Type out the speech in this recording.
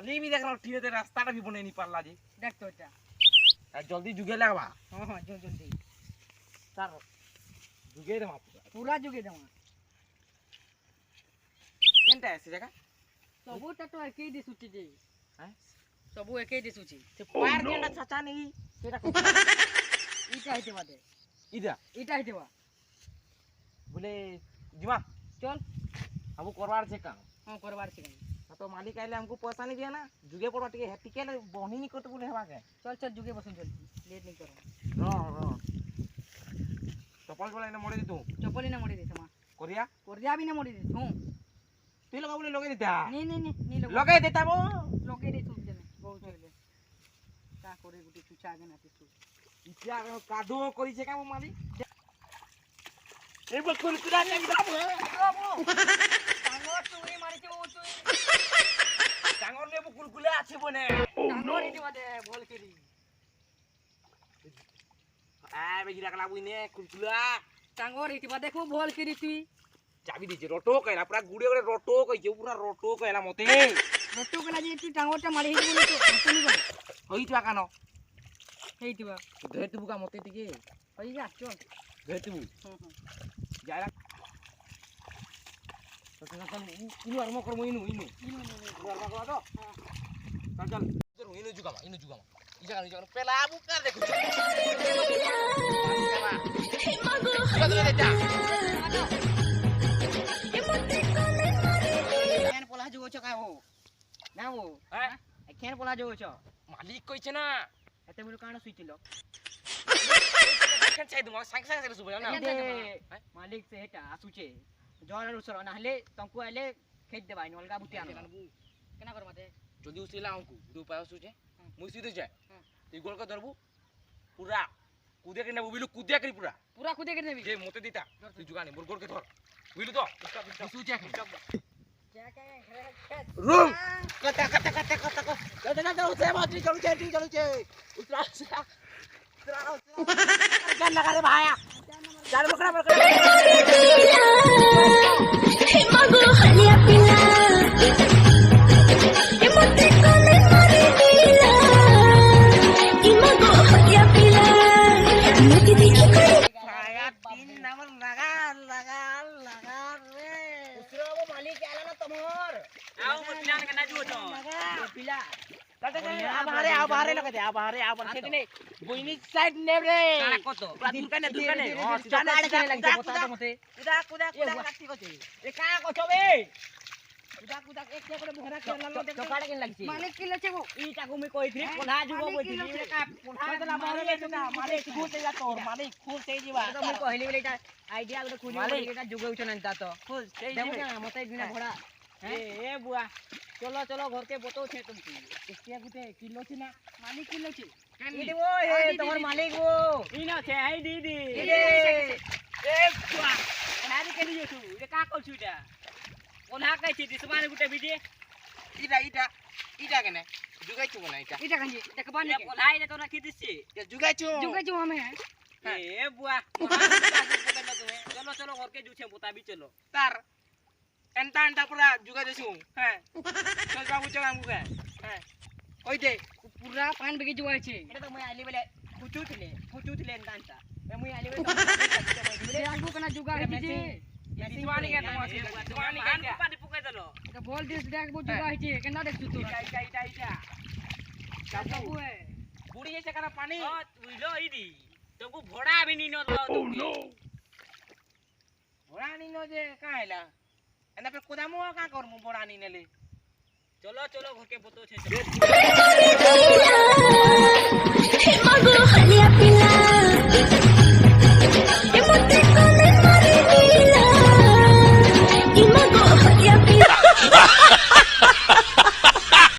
माली भी देख रहा ठीक है रास्ता भी बने नहीं पाला जी देख तो এটা जल्दी जुगे लगवा हां हां जो जल्दी सर जुगे दे पूरा जुगे देवा केनटा है से जगह सबुटा तो एके दिसुची जे हैं सबु एके दिसुची से पार केनटा चाचा नहीं सेटा इटा हइते बादे इदा इटा हइते बा बोले जिमा चल हमको करवार छे काम हां करवार छे तो मालिक आइले हमको पैसा नहीं दिया ना जुगे पड़वा टिके टिके बहनी नहीं करते बोले हवा के चल चल जुगे बसन चल लेट नहीं करो रो चप्पल वाला ने मोड़े दी तू चप्पल ना मोड़ी दे तमा कोरिया भी ना मोड़ी दे हूं तू लगा बोले लगे देता नहीं लगे देता वो लगे दे तू देने बहुत चले का करे गुटी चुचा आगे ना तू इतिया कादो करी छे का वो मालिक ए बकुल कुरा ने बाबू टांगो तुई मारी के ओ तुई टांगोर ले बकुल कुला আছে বনে टांगो रे दिवा दे बोल केरी আয় বেগিরা কলা বুইনে কুলকুলা टांगो रे दिवा देखो बोल केरी तुई চাবি দিছে রটো কইলা পুরা গুড়ে গুড়ে রটো কইছে পুরা রটো কইলা মতে রট্টু কলা যে তুই টাंगोटा মারি হে বলে তো তুই বল হইতো কানো হেইতিবা ধেতবু কা মতে দিকে হই যা চল ধেতবু যারা তো না কান ইনু আর মকর মইনু ইনু আর বাবা তো চল চল তোর ইনু জুগামা ই জায়গা পেলা বুকা দেখু কেন পলা জুগো ছ কাও না ও হ্যাঁ কেন পলা জুগো ছ মালিক কইছে না এতে বলে কানো সুইছিল কেন চাই তুমি সাং সাং করে সুবলা না মালিক সে এটা আসুছে জল উসর না হলে তংকু আইলে খেত দেবাই নলগা বুতি আনো কেনা কর মতে যদি উসিলা আমকু দু পায় সুছে মুসি দে যায় তুই গোল কা ধরবু পুরা কুদে কে নেবু বিলু কুদে করি পুরা পুরা খুদে করে নেবি যে মতে দিতা তুই জুগানি মোর গোল কে ধর বুঝলি তো সুছে রুম কটা উঠে মাটি চলছে উতরা গান লাগা রে ভায়া চার বকরা হে মাগো হালিয়া পিলা এ মতে কোলে মারি দিলা ই মাগো হালিয়া পিলা নতি দেখি করে ভায়া তিন নাম্বার লাগা রে উসরা ও মালিক আলা না তোমার আও মতলান কেনা জুও তো পিলা आ बाहरे लगा दे आ बाहरे खेत ने बोइनी साइड ने रे कत दुकाने हां सीधा आड़े करे लागছে বতা তো মতে कुदा लागती कते ए का कछो बे कुदा एक से करे भरा कर लालो देख চকাড়ে কেন লাগছে मालिक की लचे वो ईटा को मैं कहिथि कोल्हा जुगो बोइथि रे का कोल्हा दला बाहरे ले ना मालिक खुद जा तोर मालिक खुद से जीवा তো মই কহিলি বলে এটা আইডিয়া গুলো খুঁজি মালিক। এটা যুগে উঠে না তা তো खुद से দেখো जीवा না মতে বিনা ঘোড়া ए बुआ চলো চলো ঘর কে বতো ছে তুমি किस्तिया गुते किलो थी ना মালিক কি লছে इडी वो हे তোমার মালিক ও इना छे आई दीदी दीदी। ए बुआ नारी के लिए तू ये का को छुटा कोल्हा कहि छी दिसमान गुटे बिजे इटा केने जुगाई छु ना इटा এটা কাঞ্জি দেখবা নি कोल्हा इटा तो रखी दिसी ये जुगाई छु যুগে যু আমি ए बुआ चलो चलो घर के जुछे बोता भी चलो तार एंता पूरा जुगा देसु हैं चल बाबू चल हमको के हैं ओइ दे পুরা পান বেগে যু আছে এটা তো মই আইলি বলে ফুচুতলে এন্তা এ মই আইলি বলে বলে আগু কেনা যুগা হইছে দিওয়ানি के दिवानी के पानी पुकाই দলো এটা বল দিস দেখবো যুগা হইছে কেনা দেখছু তুই ইটা কাবু এ বুড়ি এসে কারা পানি ও তুইলো ইদি তোকু ভড়া भी নি ন ভড়া নি ন যে কাইলা এনা पे কোদামো কা করমু ভড়া নি নেলে চলো চলো ঘরকে বতো ছে